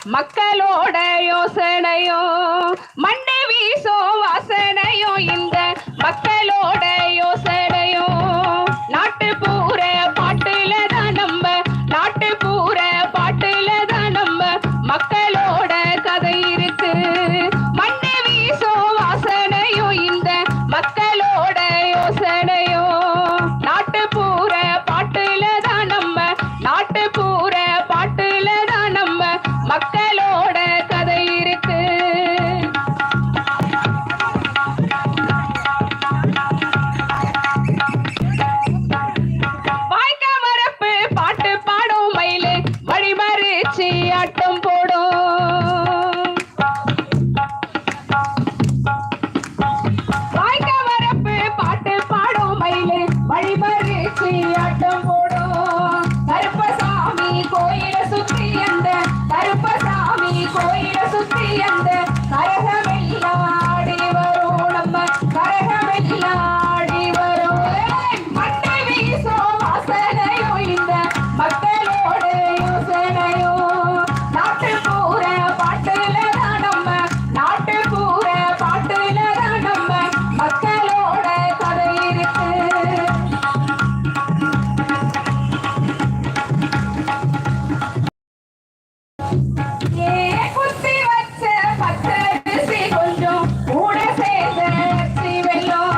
மக்களோட யோசனையோ மண்ணை வீசோ வாசனையோ இந்த மக்களோட யோசனையோ நாட்டு பூர பாட்டுல தான் நம்ம நாட்டு பூர பாட்டுல தான் நம்ம மக்களோட கதை இருக்கு மண்ணை வீசோ வாசனையோ இந்த மக்களோட யோசனையோ நாட்டு பூர பாட்டுல தான் நம்ம நாட்டு பூர பாட்டுல தான் நம்ம மக்களோட கதை இருக்கு வாய்க்க மரப்பு பாட்டு பாடும் மயிலு வழிமறிச்சி ஆட்டம் போடும் வாய்க்க மரப்பு பாட்டு பாடும் மயிலு வழிமறிச்சி ஆட்டம் போடும் கருப்பசாமி கோயில சுத்தி அந்த கருப்பசாமி கோயில சுத்தி அந்த கரகமெல்லாம் ஆடி வரும் நம்ம கரகமெல்லாம் ஆடி வரும் மண்ணை வீசோ வாசனையோ இந்த மக்களோட யோசனையோ நாட்டு பூர பாட்டுல தான் நம்ம நாட்டு பூர பாட்டுல தான் நம்ம மக்களோட கதை இருக்கு குத்தி வச்ச பச்சரிசி கொஞ்சம் கூட சேர்ந்த அரிசி வெல்லம்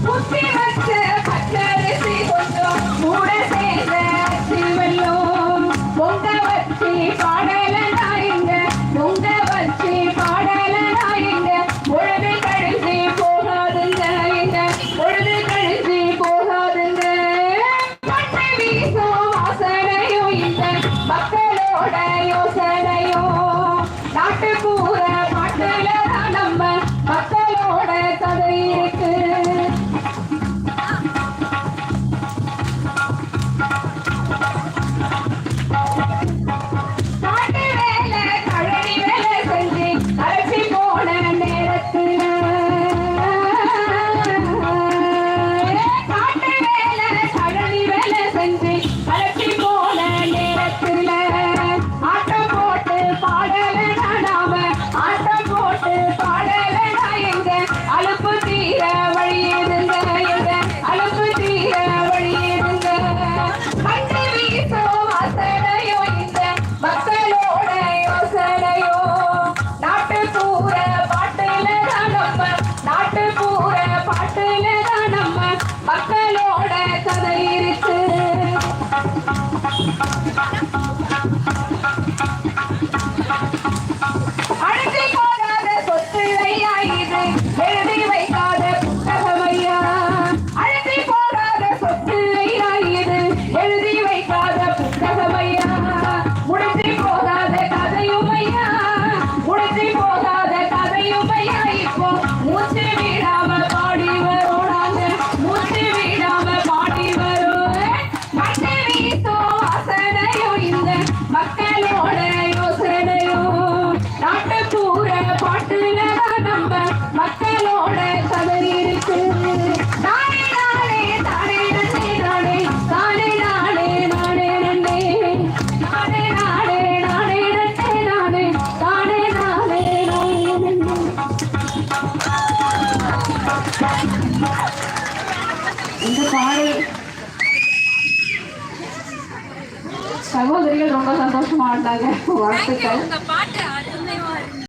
குத்தி வச்ச பச்சரிசி கொஞ்சம் கூட சேர்ந்த அரிசி வெல்லம் பொங்க வச்சு பாடல நாயிங்க பொங்க வச்சு பாடல நாயிங்க பொழுது கழிச்சு போகாதுங்க இந்த பொழுது கழிச்சு போகாதுங்க மண்ணை வீசோ வாசனையோ இந்த மக்களோட யோசனையோ நாட்டு பூர பாட்டுல தான் நம்ம மக்களோட கதை இருக்கு காட்டு வேலை கழனி வேலை செஞ்சு அரைச்சி போன நேரத்துல காட்டு வேலை கழனி வேலை செஞ்சு அரைச்சி போன நேரத்துல ஆட்டம் போட்டு பாடலனா நாம ஆட்டம் போட்டு பாடலனா எங்க அலுப்பு தீர வழியேதுங்க எங்க அலுப்பு தீர வழியேதுங்க மண்ணை வீசோ வாசனையோ இந்த மக்களோட யோசனையோ நாட்டு பூர பாட்டுல தான் நம்ம நாட்டு பூர பாட்டுல தான் நம்ம மக்களோட கதை இருக்கு அழைச்சி போகாத சொத்து ஐயா இது எழுதி வைக்காத புத்தகம் ஐயா அழைச்சி போகாத சொத்து ஐயா இது எழுதி வைக்காத புத்தகம் ஐயா முடிச்சு போகாத கதையும் ஐயா முடிச்சு போகாத கதையும் ஐயா இப்போ மூச்சு விடாம பாடி வரும் நாங்க மூச்சு விடாம பாடி வரும் மண்ணை வீசோ வாசனையோ இந்த மக்களோட யோசனையோ நாட்டு பூர பாட்டுல தான் நம்ம மக்களோட கதை இருக்கு நானே நானே தானே நன்னே நானே தானே நானே நானே நன்னே நானே நானே நானே நன்னே நானே தானே நானே நானே நன்னே இந்த பாடல் சகோதரிகள் ரொம்ப சந்தோஷமா இருந்தாங்க வாழ்த்துக்கள்